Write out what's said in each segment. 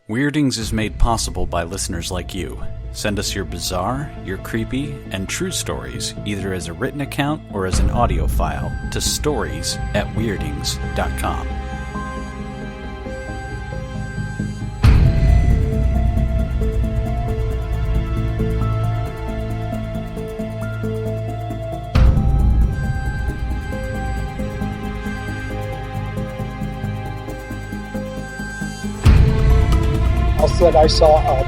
Weirdings is made possible by listeners like you. Send us your bizarre, your creepy, and true stories, either as a written account or as an audio file, to stories@weirdings.com. Said I saw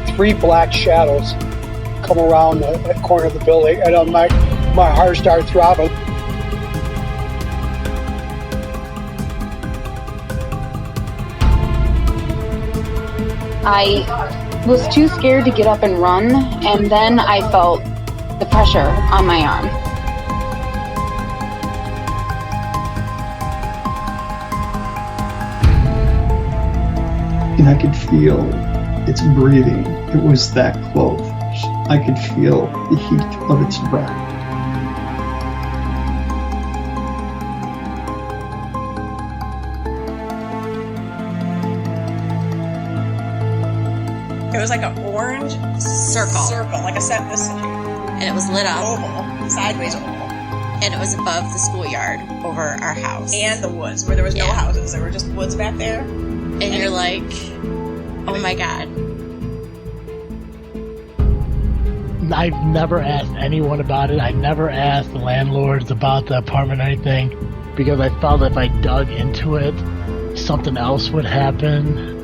three black shadows come around the corner of the building, and my heart started throbbing. I was too scared to get up and run, and then I felt the pressure on my arm. And I could feel its breathing. It was that close. I could feel the heat of its breath. It was like an orange circle, like a set this, and it was lit up, oval, sideways oval, and it was above the schoolyard over our house and the woods where there was no houses. There were just woods back there. And you're like, oh my God. I've never asked anyone about it. I never asked the landlords about the apartment or anything because I felt if I dug into it, something else would happen.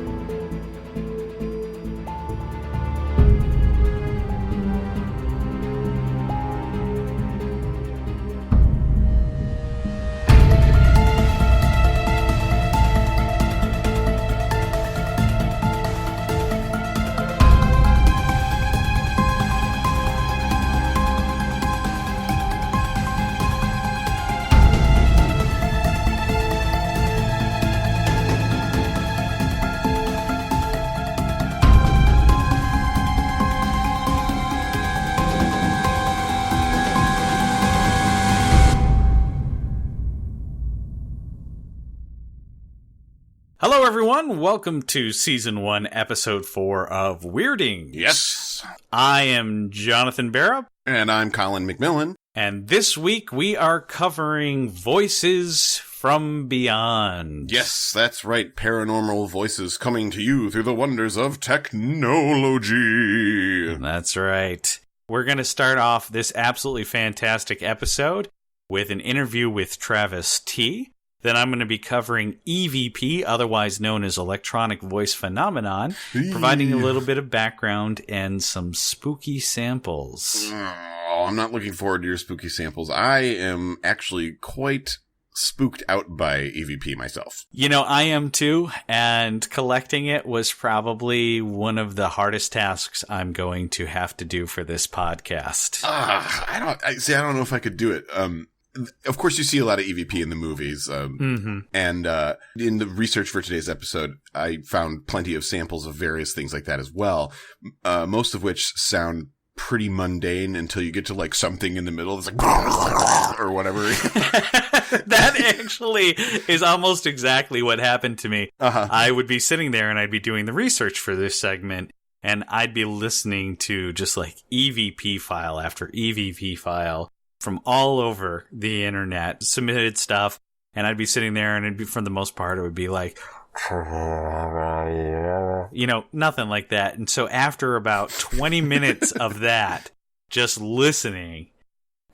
Hello, everyone. Welcome to Season 1, Episode 4 of Weirdings. Yes. I am Jonathan Barra. And I'm Colin McMillan. And this week we are covering Voices from Beyond. Yes, that's right. Paranormal voices coming to you through the wonders of technology. That's right. We're going to start off this absolutely fantastic episode with an interview with Travis T. Then I'm going to be covering EVP, otherwise known as Electronic Voice Phenomenon, providing a little bit of background and some spooky samples. Oh, I'm not looking forward to your spooky samples. I am actually quite spooked out by EVP myself. You know, I am too, and collecting it was probably one of the hardest tasks I'm going to have to do for this podcast. I don't know if I could do it. Of course, you see a lot of EVP in the movies, and in the research for today's episode, I found plenty of samples of various things like that as well, most of which sound pretty mundane until you get to like something in the middle that's like or whatever. That actually is almost exactly what happened to me. I would be sitting there and I'd be doing the research for this segment, and I'd be listening to just like EVP file after EVP file from all over the internet, submitted stuff, and I'd be sitting there, and it'd be, for the most part, it would be like, you know, nothing like that. And so after about 20 minutes of that, just listening,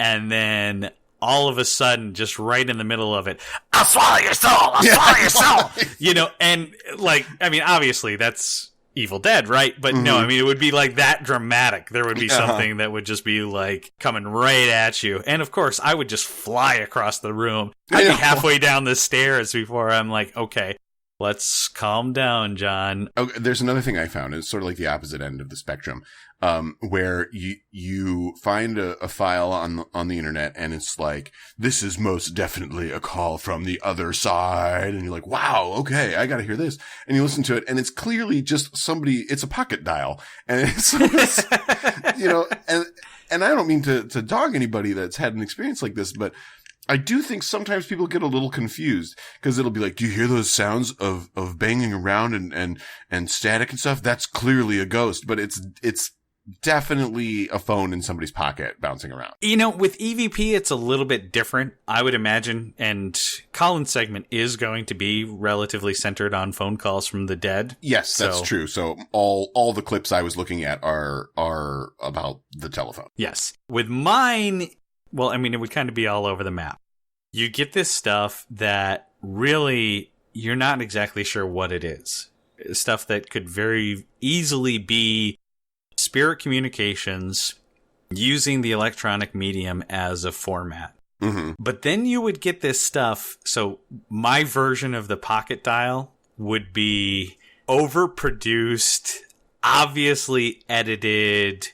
and then all of a sudden, just right in the middle of it, I'll swallow your soul! I'll swallow your soul! You know, and like, I mean, obviously that's Evil Dead, right? But no, I mean, it would be like that dramatic. There would be something that would just be like coming right at you. And of course, I would just fly across the room. I'd be halfway down the stairs before I'm like, okay, let's calm down, John. Oh, there's another thing I found. It's sort of like the opposite end of the spectrum, where you find a file on the internet, and it's like, this is most definitely a call from the other side, and you're like, wow, okay, I gotta hear this, and you listen to it, and it's clearly just somebody. It's a pocket dial, and it's you know, and I don't mean to dog anybody that's had an experience like this, but I do think sometimes people get a little confused because it'll be like, do you hear those sounds of banging around and static and stuff? That's clearly a ghost, but it's definitely a phone in somebody's pocket bouncing around. You know, with EVP, it's a little bit different, I would imagine. And Colin's segment is going to be relatively centered on phone calls from the dead. Yes, that's true. So all the clips I was looking at are about the telephone. Yes. With mine, well, I mean, it would kind of be all over the map. You get this stuff that really you're not exactly sure what it is. Stuff that could very easily be spirit communications using the electronic medium as a format. Mm-hmm. But then you would get this stuff. So my version of the pocket dial would be overproduced, obviously edited,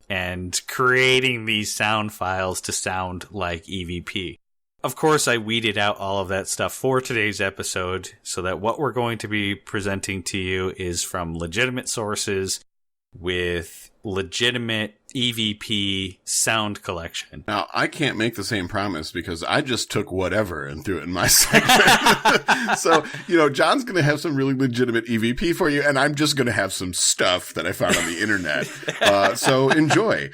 and creating these sound files to sound like EVP. Of course, I weeded out all of that stuff for today's episode so that what we're going to be presenting to you is from legitimate sources with legitimate EVP sound collection. Now, I can't make the same promise because I just took whatever and threw it in my segment. So, John's going to have some really legitimate EVP for you, and I'm just going to have some stuff that I found on the internet. So enjoy.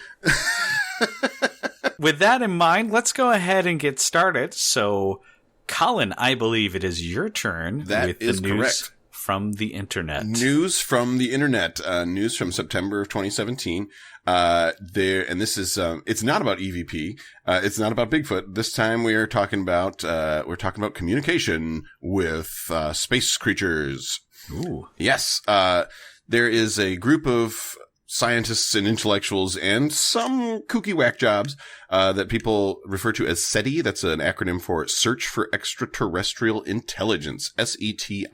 With that in mind, let's go ahead and get started. So, Colin, I believe it is your turn with the news correct. From the internet. News from the internet. News from September of 2017. And this is, it's not about EVP. It's not about Bigfoot. This time we are talking about, communication with, space creatures. Ooh. Yes. There is a group of scientists and intellectuals and some kooky whack jobs, that people refer to as SETI. That's an acronym for Search for Extraterrestrial Intelligence. SETI.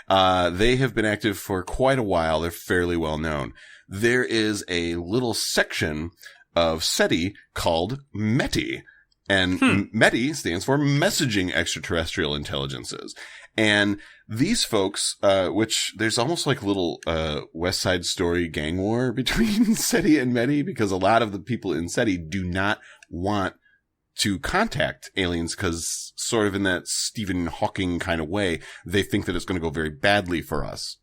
They have been active for quite a while. They're fairly well known. There is a little section of SETI called METI. And METI stands for Messaging Extraterrestrial Intelligences. And these folks, which there's almost like a little West Side Story gang war between SETI and METI, because a lot of the people in SETI do not want to contact aliens because sort of in that Stephen Hawking kind of way, they think that it's going to go very badly for us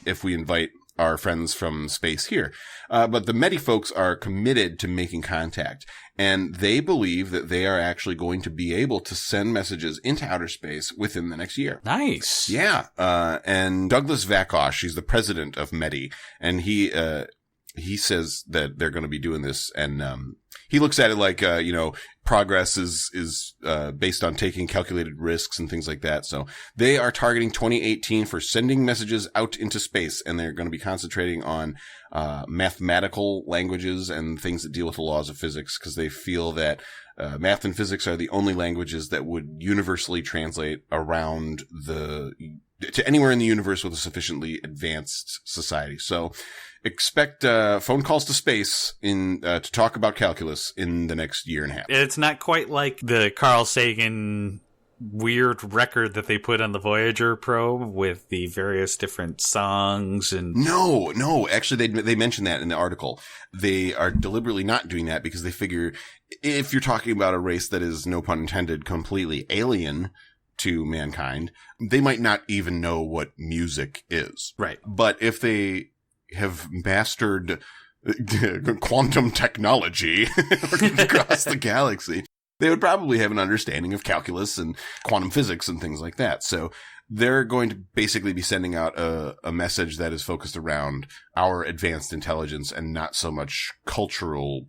if we invite our friends from space here. But the METI folks are committed to making contact, and they believe that they are actually going to be able to send messages into outer space within the next year. Nice. Yeah. And Douglas Vakosh, he's the president of METI, and he says that they're going to be doing this, and he looks at it like progress is based on taking calculated risks and things like that. So they are targeting 2018 for sending messages out into space, and they're going to be concentrating on mathematical languages and things that deal with the laws of physics, because they feel that math and physics are the only languages that would universally translate around to anywhere in the universe with a sufficiently advanced society. So expect phone calls to space to talk about calculus in the next year and a half. It's not quite like the Carl Sagan weird record that they put on the Voyager probe with the various different songs and... No. Actually, they mentioned that in the article. They are deliberately not doing that because they figure if you're talking about a race that is, no pun intended, completely alien to mankind, they might not even know what music is. Right. But if they have mastered quantum technology across the galaxy, they would probably have an understanding of calculus and quantum physics and things like that. So they're going to basically be sending out a message that is focused around our advanced intelligence and not so much cultural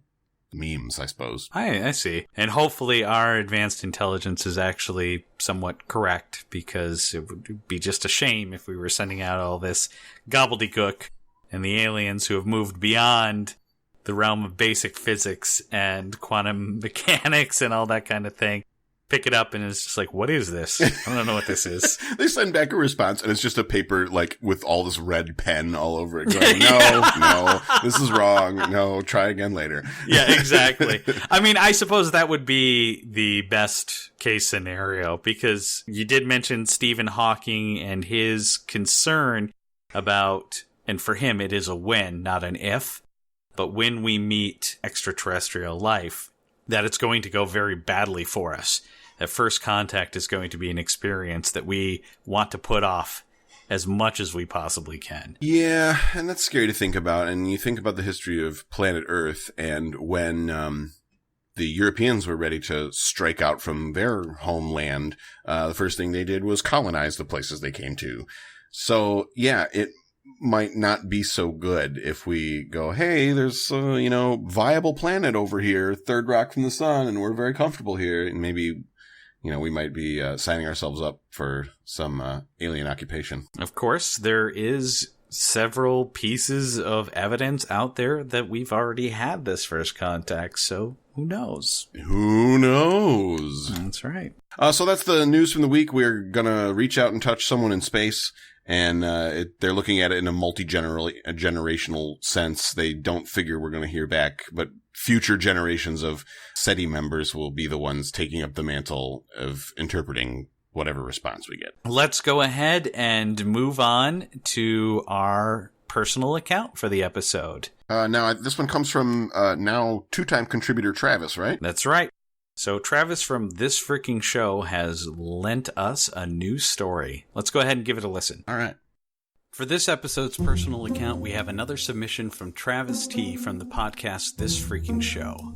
memes, I suppose. I see. And hopefully our advanced intelligence is actually somewhat correct, because it would be just a shame if we were sending out all this gobbledygook and the aliens who have moved beyond the realm of basic physics and quantum mechanics and all that kind of thing pick it up and it's just like, what is this? I don't know what this is. They send back a response and it's just a paper like with all this red pen all over it going, no, this is wrong. No, try again later. Yeah, exactly. I mean, I suppose that would be the best case scenario, because you did mention Stephen Hawking and his concern about, and for him it is a when, not an if, but when we meet extraterrestrial life, that it's going to go very badly for us. That first contact is going to be an experience that we want to put off as much as we possibly can. Yeah, and that's scary to think about. And you think about the history of planet Earth, and when the Europeans were ready to strike out from their homeland, the first thing they did was colonize the places they came to. So, yeah, it might not be so good if we go, hey, there's viable planet over here, third rock from the sun, and we're very comfortable here, and maybe we might be signing ourselves up for some alien occupation. Of course, there is several pieces of evidence out there that we've already had this first contact, so who knows? Who knows? That's right. So that's the news from the week. We're gonna reach out and touch someone in space. And they're looking at it in a multi-generational sense. They don't figure we're going to hear back, but future generations of SETI members will be the ones taking up the mantle of interpreting whatever response we get. Let's go ahead and move on to our personal account for the episode. Now, this one comes from now two-time contributor Travis, right? That's right. So Travis from This Freakin Show has lent us a new story. Let's go ahead and give it a listen. All right. For this episode's personal account, we have another submission from Travis T. from the podcast This Freakin Show.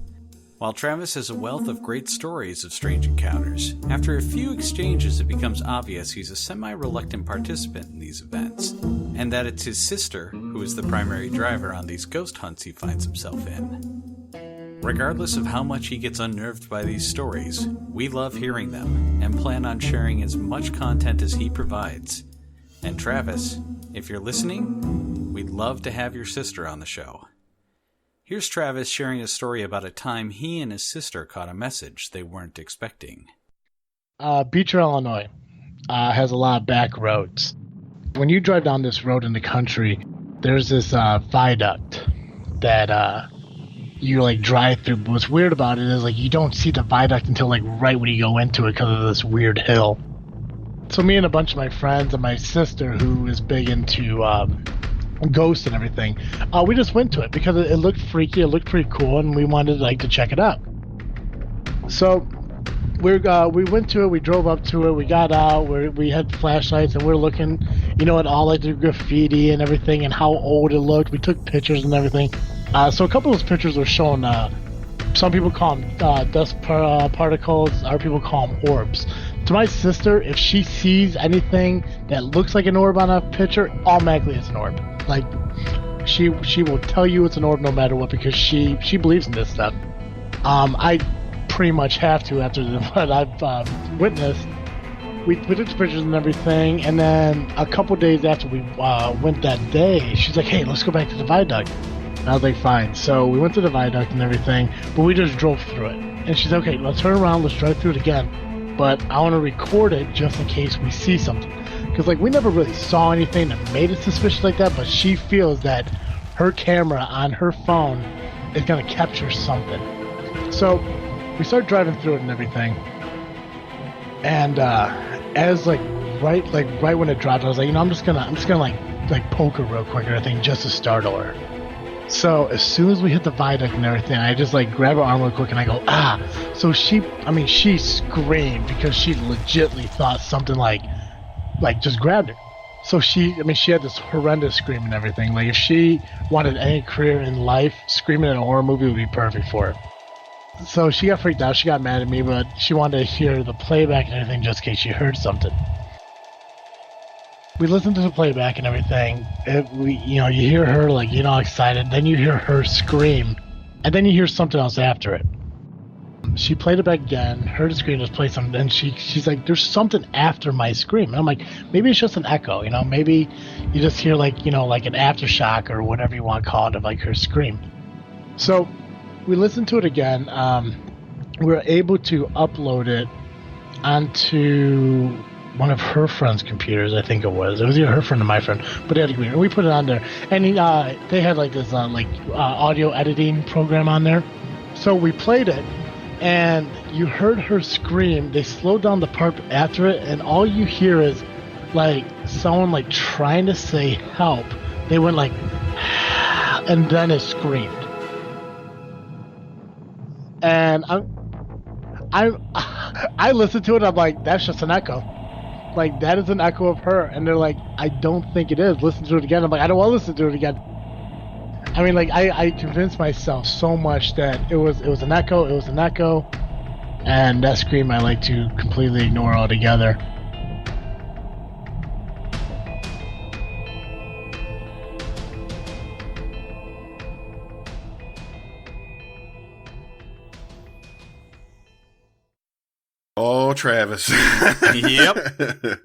While Travis has a wealth of great stories of strange encounters, after a few exchanges it becomes obvious he's a semi-reluctant participant in these events, and that it's his sister who is the primary driver on these ghost hunts he finds himself in. Regardless of how much he gets unnerved by these stories, we love hearing them and plan on sharing as much content as he provides. And Travis, if you're listening, we'd love to have your sister on the show. Here's Travis sharing a story about a time he and his sister caught a message they weren't expecting. Beecher, Illinois has a lot of back roads. When you drive down this road in the country, there's this viaduct that you drive through. But what's weird about it is you don't see the viaduct until right when you go into it because of this weird hill. So me and a bunch of my friends and my sister, who is big into ghosts and everything, we just went to it because it looked freaky, it looked pretty cool, and we wanted to check it out. So we went to it, we drove up to it, we got out, we had flashlights, and we're looking, at all the graffiti and everything and how old it looked. We took pictures and everything. So a couple of those pictures were shown, some people call them dust particles, other people call them orbs. To my sister, if she sees anything that looks like an orb on a picture, automatically it's an orb. She will tell you it's an orb no matter what, because she believes in this stuff. I pretty much have to after what I've witnessed. We took the pictures and everything, and then a couple days after we went that day, she's like, hey, let's go back to the viaduct. And I was like, fine. So we went to the viaduct and everything, but we just drove through it. And she's like, okay, let's turn around, let's drive through it again. But I want to record it just in case we see something. Because we never really saw anything that made it suspicious like that, but she feels that her camera on her phone is going to capture something. So we start driving through it and everything. And as right when it dropped, I was like, I'm just gonna poke her real quick or anything just to startle her. So as soon as we hit the viaduct and everything, I just grab her arm real quick and I go, ah. So she screamed because she legitimately thought something just grabbed her. So she had this horrendous scream and everything. If she wanted any career in life, screaming in a horror movie would be perfect for her. So she got freaked out. She got mad at me, but she wanted to hear the playback and everything just in case she heard something. We listened to the playback and everything. You hear her excited. Then you hear her scream, and then you hear something else after it. She played it back again, heard the scream, just played something, and she's like, there's something after my scream. And I'm like, maybe it's just an echo, maybe you just hear an aftershock or whatever you want to call it of her scream. So we listened to it again. We were able to upload it onto one of her friend's computers, I think it was. It was either her friend or my friend, but they had a computer. And we put it on there. And they had this audio editing program on there. So we played it, and you heard her scream. They slowed down the part after it, and all you hear is someone trying to say help. They went and then it screamed. And I listened to it. I'm like, that's just an echo. Like, that is an echo of her. And they're like, I don't think it is. Listen to it again. I'm like, I don't want to listen to it again. I mean, like, I convinced myself so much that it was an echo. It was an echo. And that scream I like to completely ignore altogether. Oh, Travis. Yep.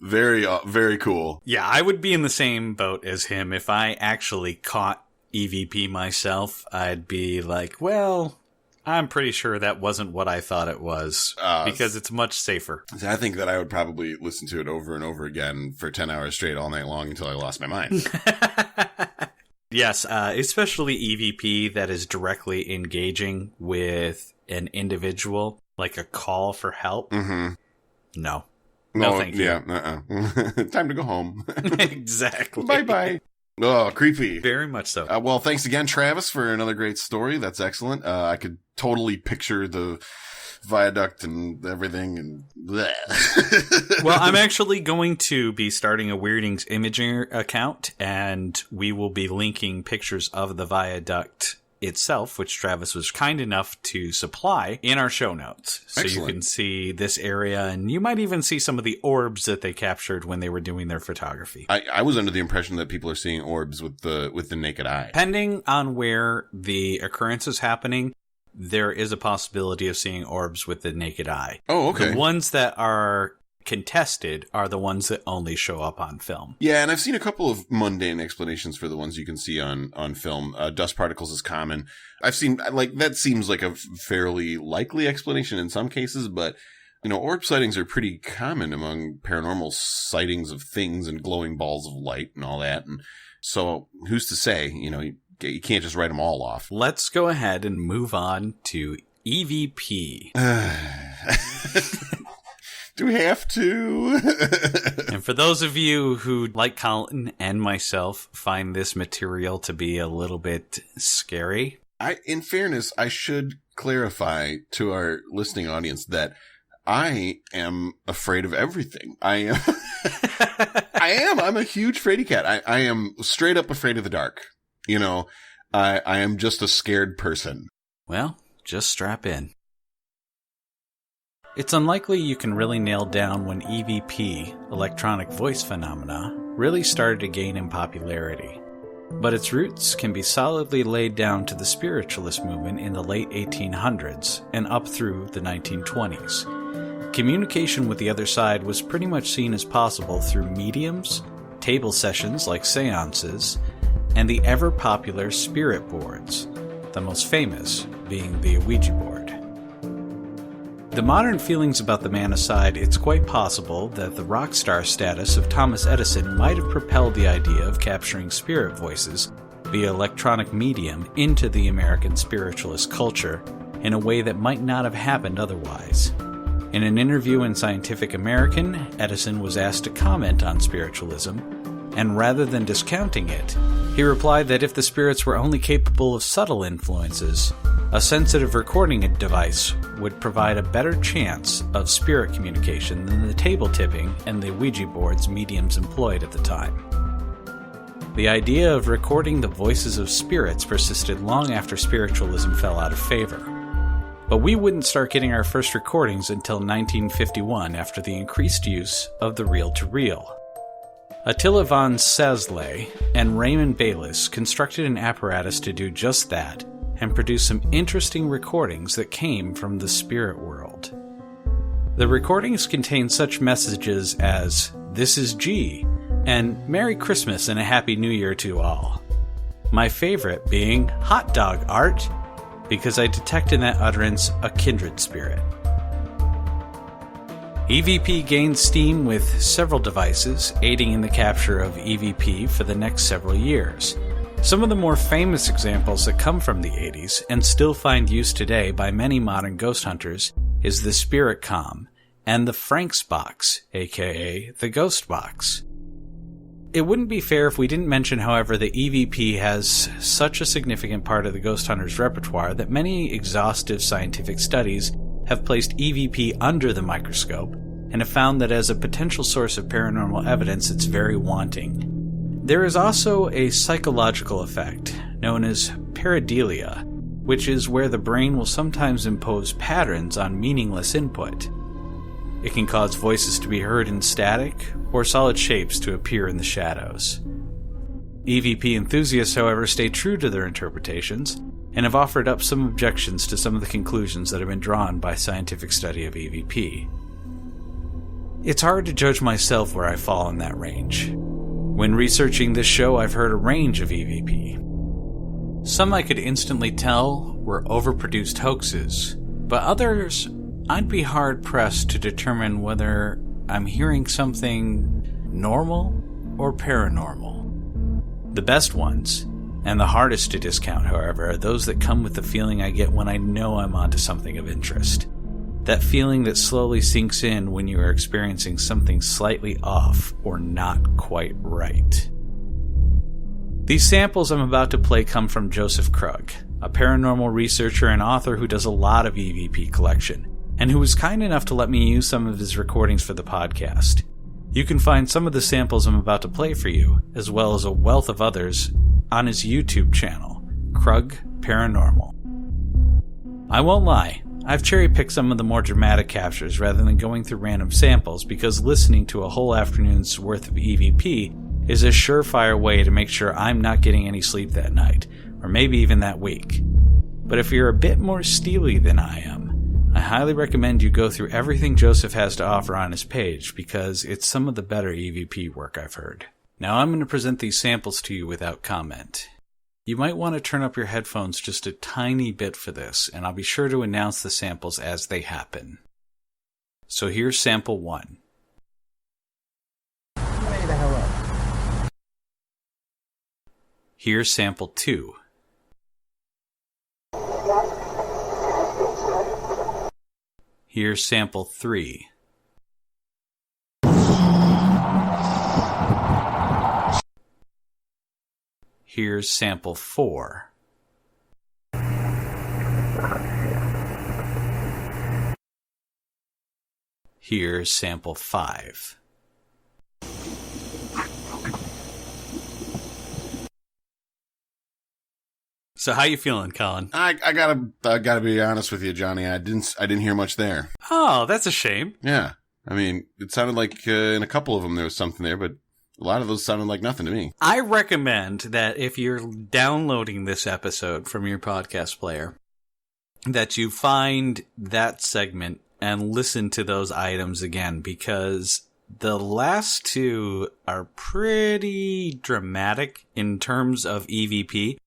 Very, very cool. Yeah, I would be in the same boat as him. If I actually caught EVP myself, I'd be like, well, I'm pretty sure that wasn't what I thought it was, because it's much safer. I think that I would probably listen to it over and over again for 10 hours straight all night long until I lost my mind. Yes, especially EVP that is directly engaging with an individual, like a call for help. Mm-hmm. No, thank you. Yeah, time to go home. Exactly. Bye-bye. Oh, creepy. Very much so. Well, thanks again, Travis, for another great story. That's excellent. I could totally picture the viaduct and everything. And well, I'm actually going to be starting a Weirdings imaging account, and we will be linking pictures of the viaduct itself, which Travis was kind enough to supply, in our show notes. So Excellent. You can see this area, and you might even see some of the orbs that they captured when they were doing their photography. I was under the impression that people are seeing orbs with the naked eye. Depending on where the occurrence is happening, there is a possibility of seeing orbs with the naked eye. Oh, okay. The ones that are contested are the ones that only show up on film. Yeah, and I've seen a couple of mundane explanations for the ones you can see on film. Dust particles is common. I've seen, like, that seems like a fairly likely explanation in some cases, but, you know, orb sightings are pretty common among paranormal sightings of things and glowing balls of light and all that. And so who's to say, you know, you can't just write them all off. Let's go ahead and move on to EVP. Do we have to? And for those of you who, like Colin and myself, find this material to be a little bit scary. In fairness, I should clarify to our listening audience that I am afraid of everything. I'm a huge fraidy cat. I am straight up afraid of the dark. You know, I am just a scared person. Well, just strap in. It's unlikely you can really nail down when EVP, electronic voice phenomena, really started to gain in popularity. But its roots can be solidly laid down to the spiritualist movement in the late 1800s and up through the 1920s. Communication with the other side was pretty much seen as possible through mediums, table sessions like seances, and the ever-popular spirit boards, the most famous being the Ouija board. The modern feelings about the man aside, it's quite possible that the rock star status of Thomas Edison might have propelled the idea of capturing spirit voices via electronic medium into the American spiritualist culture in a way that might not have happened otherwise. In an interview in Scientific American, Edison was asked to comment on spiritualism, and rather than discounting it, he replied that if the spirits were only capable of subtle influences, a sensitive recording device would provide a better chance of spirit communication than the table tipping and the Ouija board's mediums employed at the time. The idea of recording the voices of spirits persisted long after spiritualism fell out of favor. But we wouldn't start getting our first recordings until 1951 after the increased use of the reel-to-reel. Attila von Sasley and Raymond Bayless constructed an apparatus to do just that and produce some interesting recordings that came from the spirit world. The recordings contain such messages as, "This is G," and "Merry Christmas and a Happy New Year to all." My favorite being "Hot Dog Art," because I detect in that utterance a kindred spirit. EVP gained steam with several devices, aiding in the capture of EVP for the next several years. Some of the more famous examples that come from the 80s and still find use today by many modern ghost hunters is the Spirit Com and the Frank's Box, aka the Ghost Box. It wouldn't be fair if we didn't mention, however, that EVP has such a significant part of the ghost hunter's repertoire that many exhaustive scientific studies have placed EVP under the microscope and have found that as a potential source of paranormal evidence, it's very wanting. There is also a psychological effect known as pareidolia, which is where the brain will sometimes impose patterns on meaningless input. It can cause voices to be heard in static, or solid shapes to appear in the shadows. EVP enthusiasts, however, stay true to their interpretations, and have offered up some objections to some of the conclusions that have been drawn by scientific study of EVP. It's hard to judge myself where I fall in that range. When researching this show, I've heard a range of EVP. Some I could instantly tell were overproduced hoaxes, but others I'd be hard-pressed to determine whether I'm hearing something normal or paranormal. The best ones, and the hardest to discount, however, are those that come with the feeling I get when I know I'm onto something of interest. That feeling that slowly sinks in when you are experiencing something slightly off or not quite right. These samples I'm about to play come from Joseph Krug, a paranormal researcher and author who does a lot of EVP collection, and who was kind enough to let me use some of his recordings for the podcast. You can find some of the samples I'm about to play for you, as well as a wealth of others, on his YouTube channel, Krug Paranormal. I won't lie, I've cherry-picked some of the more dramatic captures rather than going through random samples, because listening to a whole afternoon's worth of EVP is a surefire way to make sure I'm not getting any sleep that night, or maybe even that week. But if you're a bit more steely than I am, I highly recommend you go through everything Joseph has to offer on his page, because it's some of the better EVP work I've heard. Now I'm going to present these samples to you without comment. You might want to turn up your headphones just a tiny bit for this, and I'll be sure to announce the samples as they happen. So here's sample 1. Way the hell up. Here's sample 2. Here's sample 3. Here's sample 4. Here's sample 5. So how you feeling, Colin? I gotta be honest with you, Johnny. I didn't hear much there. Oh, that's a shame. Yeah, I mean, it sounded like in a couple of them there was something there, but a lot of those sounded like nothing to me. I recommend that if you're downloading this episode from your podcast player, that you find that segment and listen to those items again, because the last two are pretty dramatic in terms of EVP.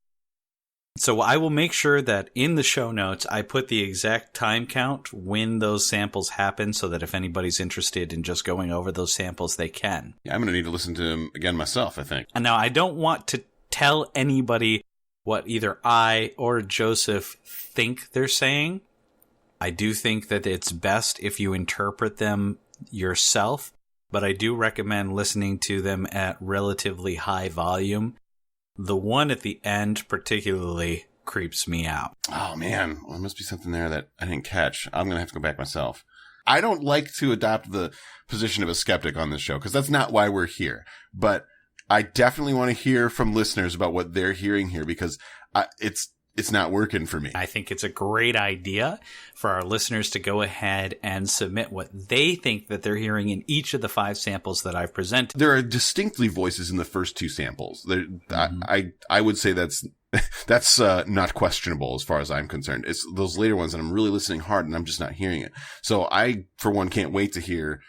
So I will make sure that in the show notes, I put the exact time count when those samples happen, so that if anybody's interested in just going over those samples, they can. Yeah, I'm going to need to listen to them again myself, I think. And now I don't want to tell anybody what either I or Joseph think they're saying. I do think that it's best if you interpret them yourself, but I do recommend listening to them at relatively high volume. The one at the end particularly creeps me out. Oh, man. Well, there must be something there that I didn't catch. I'm going to have to go back myself. I don't like to adopt the position of a skeptic on this show, because that's not why we're here. But I definitely want to hear from listeners about what they're hearing here, because it's not working for me. I think it's a great idea for our listeners to go ahead and submit what they think that they're hearing in each of the 5 samples that I've presented. There are distinctly voices in the first 2 samples. I would say that's not questionable as far as I'm concerned. It's those later ones that I'm really listening hard and I'm just not hearing it. So I, for one, can't wait to hear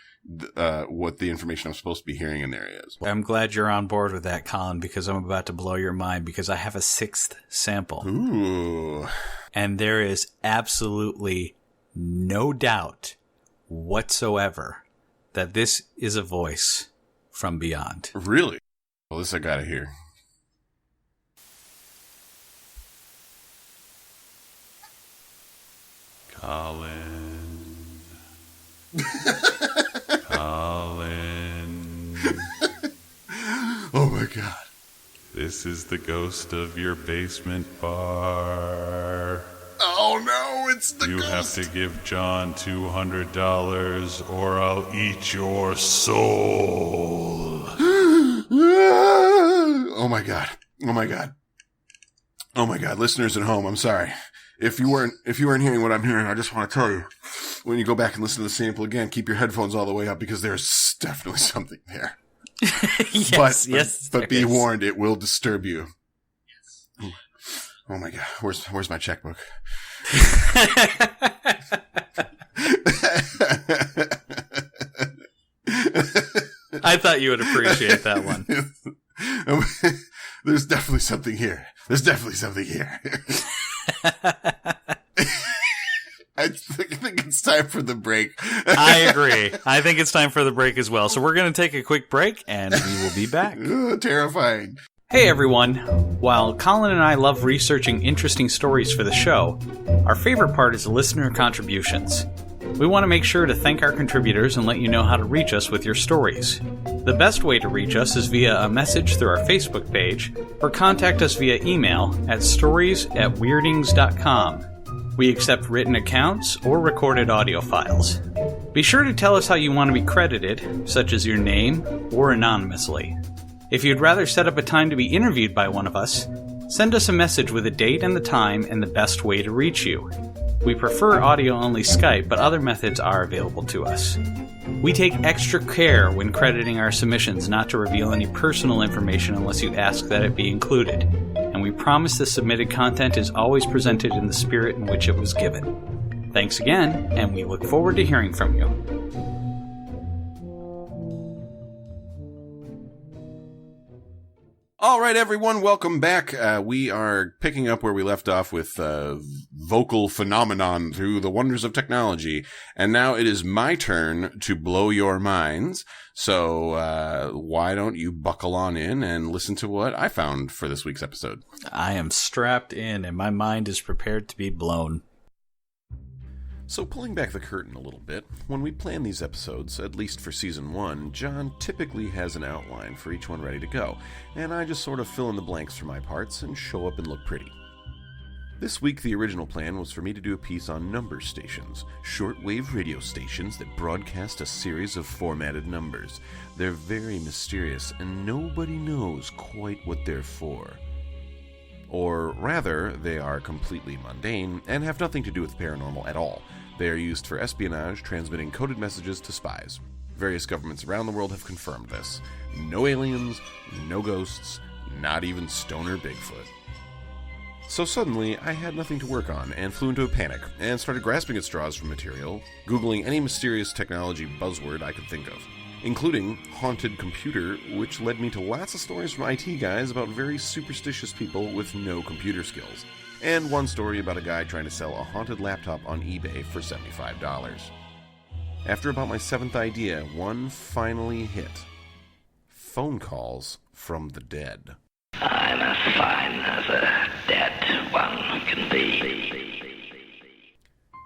what the information I'm supposed to be hearing in there is. I'm glad you're on board with that, Colin, because I'm about to blow your mind, because I have a 6th sample. Ooh. And there is absolutely no doubt whatsoever that this is a voice from beyond. Really? Well, this I gotta hear. Colin. Colin. God. This is the ghost of your basement bar. Oh no, it's the You ghost. have to give John $200 or I'll eat your soul. Oh my God. Oh my God. Oh my God. Listeners at home, I'm sorry. If you weren't hearing what I'm hearing, I just want to tell you, when you go back and listen to the sample again, keep your headphones all the way up because there's definitely something there. Yes, but be warned, it will disturb you. Oh my God, where's my checkbook? I thought you would appreciate that one. There's definitely something here. I think it's time for the break. I agree. I think it's time for the break as well. So we're going to take a quick break, and we will be back. Terrifying. Hey everyone. While Colin and I love researching interesting stories for the show, our favorite part is listener contributions. We want to make sure to thank our contributors and let you know how to reach us with your stories. The best way to reach us is via a message through our Facebook page, or contact us via email at stories@weirdings.com. We accept written accounts or recorded audio files. Be sure to tell us how you want to be credited, such as your name or anonymously. If you'd rather set up a time to be interviewed by one of us, send us a message with a date and the time and the best way to reach you. We prefer audio-only Skype, but other methods are available to us. We take extra care when crediting our submissions not to reveal any personal information unless you ask that it be included, and we promise the submitted content is always presented in the spirit in which it was given. Thanks again, and we look forward to hearing from you. All right, everyone, welcome back. We are picking up where we left off with vocal phenomenon through the wonders of technology. And now it is my turn to blow your minds. So why don't you buckle on in and listen to what I found for this week's episode? I am strapped in, and my mind is prepared to be blown. So pulling back the curtain a little bit, when we plan these episodes, at least for Season 1, John typically has an outline for each one ready to go, and I just sort of fill in the blanks for my parts and show up and look pretty. This week the original plan was for me to do a piece on number stations, shortwave radio stations that broadcast a series of formatted numbers. They're very mysterious, and nobody knows quite what they're for. Or rather, they are completely mundane and have nothing to do with paranormal at all. They are used for espionage, transmitting coded messages to spies. Various governments around the world have confirmed this. No aliens, no ghosts, not even stoner Bigfoot. So suddenly, I had nothing to work on and flew into a panic and started grasping at straws for material, Googling any mysterious technology buzzword I could think of, including haunted computer, which led me to lots of stories from IT guys about very superstitious people with no computer skills, and one story about a guy trying to sell a haunted laptop on eBay for $75. After about my 7th idea, one finally hit. Phone calls from the dead. I'm as fine as a dead one can be.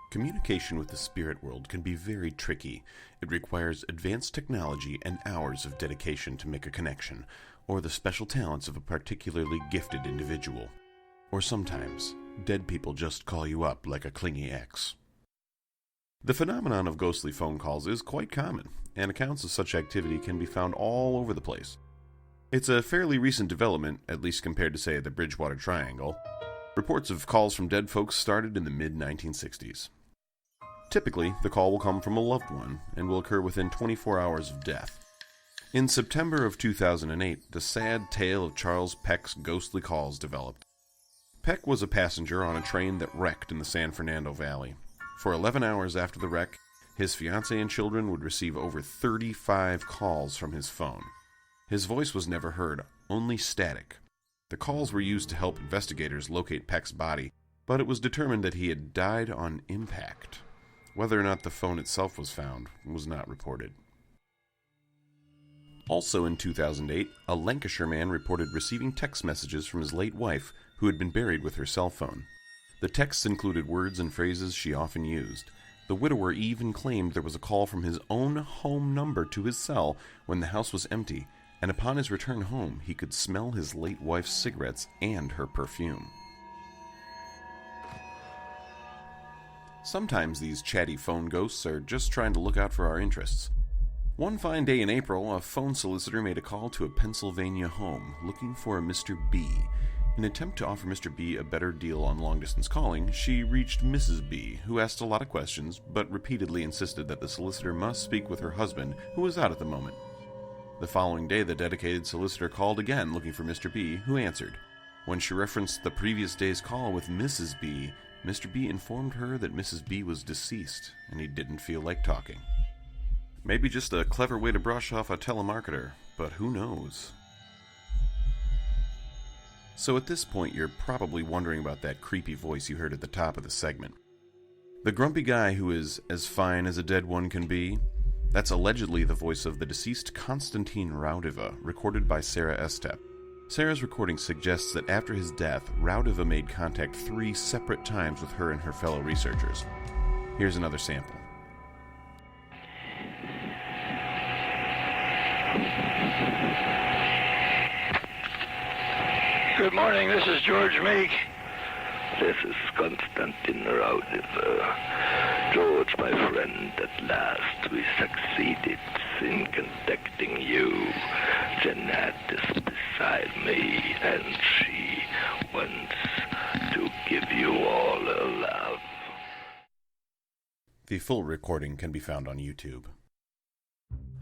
Communication with the spirit world can be very tricky. It requires advanced technology and hours of dedication to make a connection, or the special talents of a particularly gifted individual. Or sometimes, dead people just call you up like a clingy ex. The phenomenon of ghostly phone calls is quite common, and accounts of such activity can be found all over the place. It's a fairly recent development, at least compared to, say, the Bridgewater Triangle. Reports of calls from dead folks started in the mid-1960s. Typically, the call will come from a loved one and will occur within 24 hours of death. In September of 2008, the sad tale of Charles Peck's ghostly calls developed. Peck was a passenger on a train that wrecked in the San Fernando Valley. For 11 hours after the wreck, his fiancée and children would receive over 35 calls from his phone. His voice was never heard, only static. The calls were used to help investigators locate Peck's body, but it was determined that he had died on impact. Whether or not the phone itself was found was not reported. Also in 2008, a Lancashire man reported receiving text messages from his late wife, who had been buried with her cell phone. The texts included words and phrases she often used. The widower even claimed there was a call from his own home number to his cell when the house was empty, and upon his return home, he could smell his late wife's cigarettes and her perfume. Sometimes these chatty phone ghosts are just trying to look out for our interests. One fine day in April, a phone solicitor made a call to a Pennsylvania home looking for a Mr. B. In an attempt to offer Mr. B a better deal on long-distance calling, she reached Mrs. B, who asked a lot of questions, but repeatedly insisted that the solicitor must speak with her husband, who was out at the moment. The following day, the dedicated solicitor called again looking for Mr. B, who answered. When she referenced the previous day's call with Mrs. B, Mr. B informed her that Mrs. B was deceased, and he didn't feel like talking. Maybe just a clever way to brush off a telemarketer, but who knows? So at this point, you're probably wondering about that creepy voice you heard at the top of the segment. The grumpy guy who is as fine as a dead one can be, that's allegedly the voice of the deceased Konstantin Raudiva, recorded by Sarah Estep. Sarah's recording suggests that after his death, Raudiva made contact 3 separate times with her and her fellow researchers. Here's another sample. Good morning, this is George Meek. This is Konstantin Raudiva. George, my friend, at last we succeeded in contacting you. Jeanette is beside me, and she wants to give you all her love. The full recording can be found on YouTube.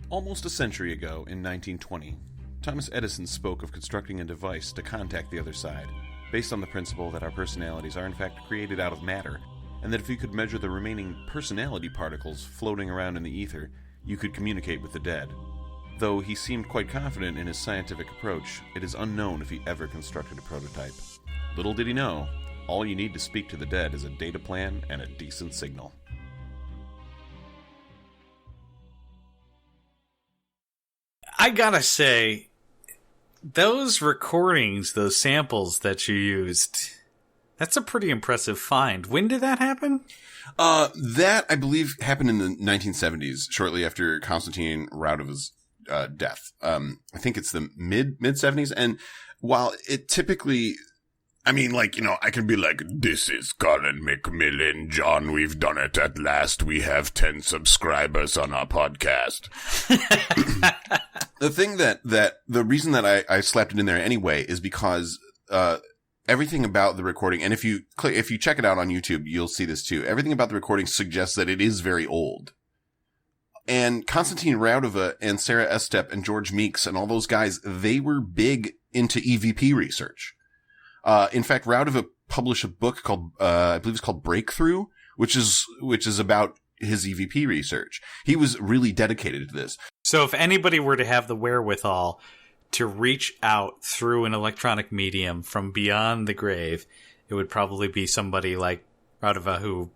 Almost a century ago, in 1920, Thomas Edison spoke of constructing a device to contact the other side, based on the principle that our personalities are in fact created out of matter, and that if you could measure the remaining personality particles floating around in the ether, you could communicate with the dead. Though he seemed quite confident in his scientific approach, it is unknown if he ever constructed a prototype. Little did he know, all you need to speak to the dead is a data plan and a decent signal. I gotta say, those recordings, those samples that you used, that's a pretty impressive find. When did that happen? That, I believe, happened in the 1970s, shortly after Konstantin Raudiva's death. I think it's the mid-70s, and while it typically... I mean, like, you know, I can be like, this is Colin McMillan, John, we've done it at last. We have 10 subscribers on our podcast. The thing the reason that I slapped it in there anyway is because, everything about the recording, and if you check it out on YouTube, you'll see this too. Everything about the recording suggests that it is very old. And Konstantin Raudiva and Sarah Estep and George Meeks and all those guys, they were big into EVP research. In fact, Raudiva published a book called, I believe it's called Breakthrough, which is about his EVP research. He was really dedicated to this. So if anybody were to have the wherewithal to reach out through an electronic medium from beyond the grave, it would probably be somebody like Raudiva who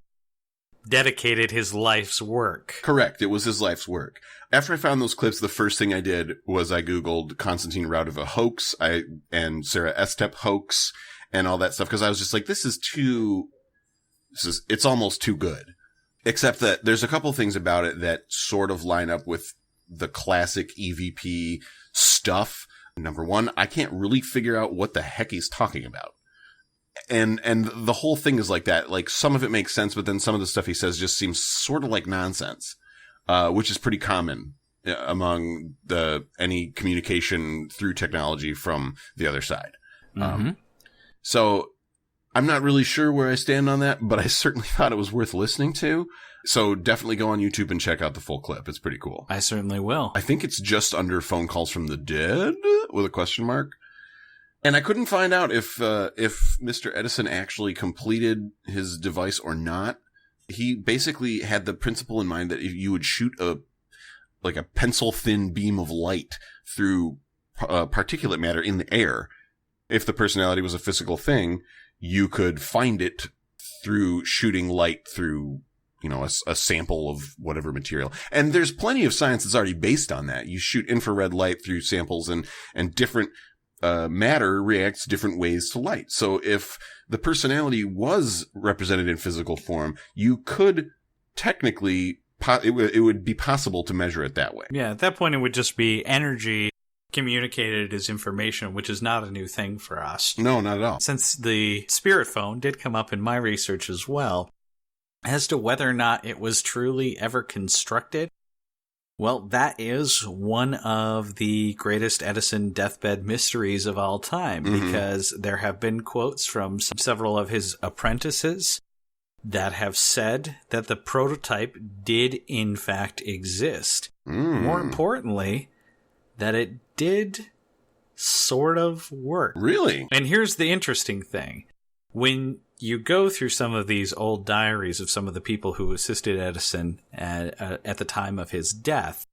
dedicated his life's work. Correct. It was his life's work. After I found those clips, the first thing I did was I Googled Konstantin Raudiva hoax, and Sarah Estep hoax and all that stuff, because I was just like, it's almost too good. Except that there's a couple things about it that sort of line up with the classic EVP stuff. Number one, I can't really figure out what the heck he's talking about. And the whole thing is like that. Like, some of it makes sense, but then some of the stuff he says just seems sort of like nonsense. Which is pretty common among any communication through technology from the other side. Mm-hmm. So I'm not really sure where I stand on that, but I certainly thought it was worth listening to. So definitely go on YouTube and check out the full clip. It's pretty cool. I certainly will. I think it's just under phone calls from the dead with a question mark. And I couldn't find out if Mr. Edison actually completed his device or not. He basically had the principle in mind that if you would shoot a pencil thin beam of light through particulate matter in the air, if the personality was a physical thing, you could find it through shooting light through, you know, a sample of whatever material. And there's plenty of science that's already based on that. You shoot infrared light through samples, and different matter reacts different ways to light. So if the personality was represented in physical form, you could technically, it would be possible to measure it that way. Yeah, at that point it would just be energy communicated as information, which is not a new thing for us. No, not at all. Since the spirit phone did come up in my research as well, as to whether or not it was truly ever constructed, well, that is one of the greatest Edison deathbed mysteries of all time, because there have been quotes from several of his apprentices that have said that the prototype did in fact exist. More importantly, that it did sort of work. Really? And here's the interesting thing. When you go through some of these old diaries of some of the people who assisted Edison at the time of his death,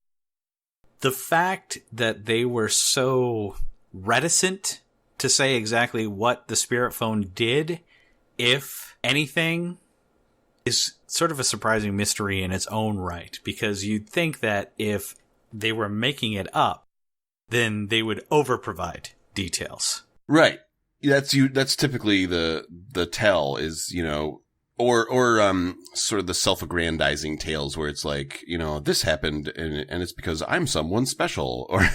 the fact that they were so reticent to say exactly what the spirit phone did, if anything, is sort of a surprising mystery in its own right. Because you'd think that if they were making it up, then they would over-provide details. Right. That's typically the tell is, or sort of the self-aggrandizing tales where it's like, this happened and it's because I'm someone special, or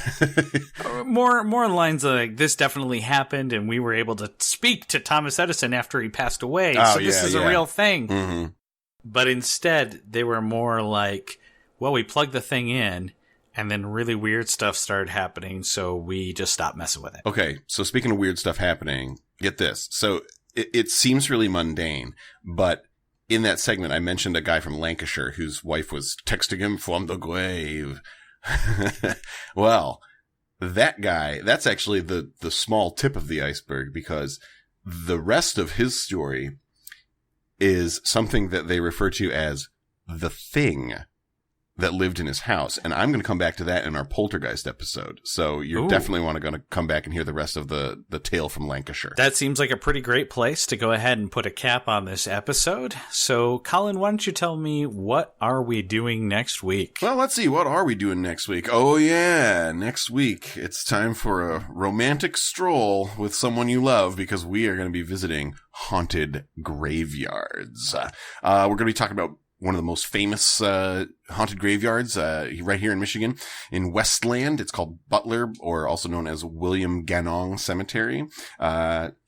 more in lines like, this definitely happened and we were able to speak to Thomas Edison after he passed away. So this is a real thing. Mm-hmm. But instead they were more like, well, we plugged the thing in and then really weird stuff started happening, so we just stopped messing with it. Okay, so speaking of weird stuff happening, get this. So it seems really mundane, but in that segment I mentioned a guy from Lancashire whose wife was texting him from the grave. Well, that guy, that's actually the small tip of the iceberg, because the rest of his story is something that they refer to as the thing that lived in his house. And I'm going to come back to that in our Poltergeist episode. So you're definitely going to come back and hear the rest of the tale from Lancashire. That seems like a pretty great place to go ahead and put a cap on this episode. So, Colin, why don't you tell me, what are we doing next week? Well, let's see. What are we doing next week? Oh, yeah. Next week, it's time for a romantic stroll with someone you love, because we are going to be visiting haunted graveyards. We're going to be talking about one of the most famous haunted graveyards right here in Michigan, in Westland. It's called Butler, or also known as William Ganong Cemetery.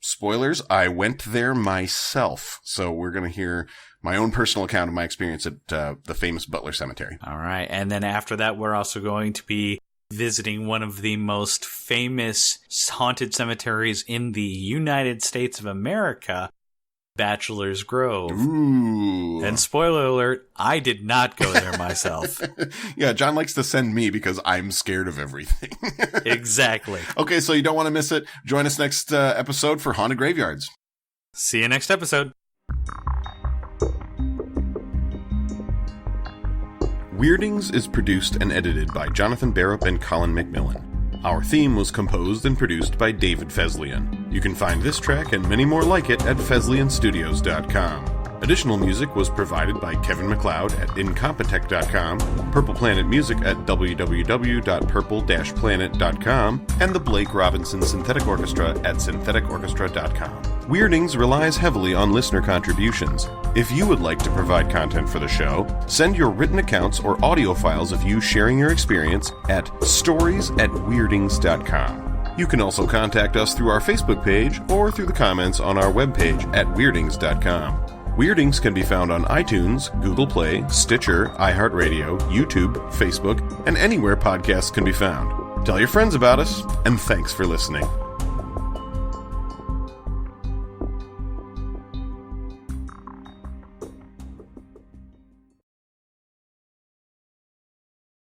Spoilers, I went there myself, so we're going to hear my own personal account of my experience at the famous Butler Cemetery. All right, and then after that, we're also going to be visiting one of the most famous haunted cemeteries in the United States of America, Bachelor's Grove. Ooh. And spoiler alert, I did not go there myself. Yeah, John likes to send me because I'm scared of everything. Exactly. Okay, so you don't want to miss it. Join us next episode for Haunted Graveyards. See you next episode. Weirdings is produced and edited by Jonathan Barrop and Colin McMillan. Our theme was composed and produced by David Feslian. You can find this track and many more like it at feslianstudios.com. Additional music was provided by Kevin MacLeod at incompetech.com, Purple Planet Music at www.purple-planet.com, and the Blake Robinson Synthetic Orchestra at syntheticorchestra.com. Weirdings relies heavily on listener contributions. If you would like to provide content for the show, send your written accounts or audio files of you sharing your experience at stories@weirdings.com. You can also contact us through our Facebook page or through the comments on our webpage at weirdings.com. Weirdings can be found on iTunes, Google Play, Stitcher, iHeartRadio, YouTube, Facebook, and anywhere podcasts can be found. Tell your friends about us, and thanks for listening.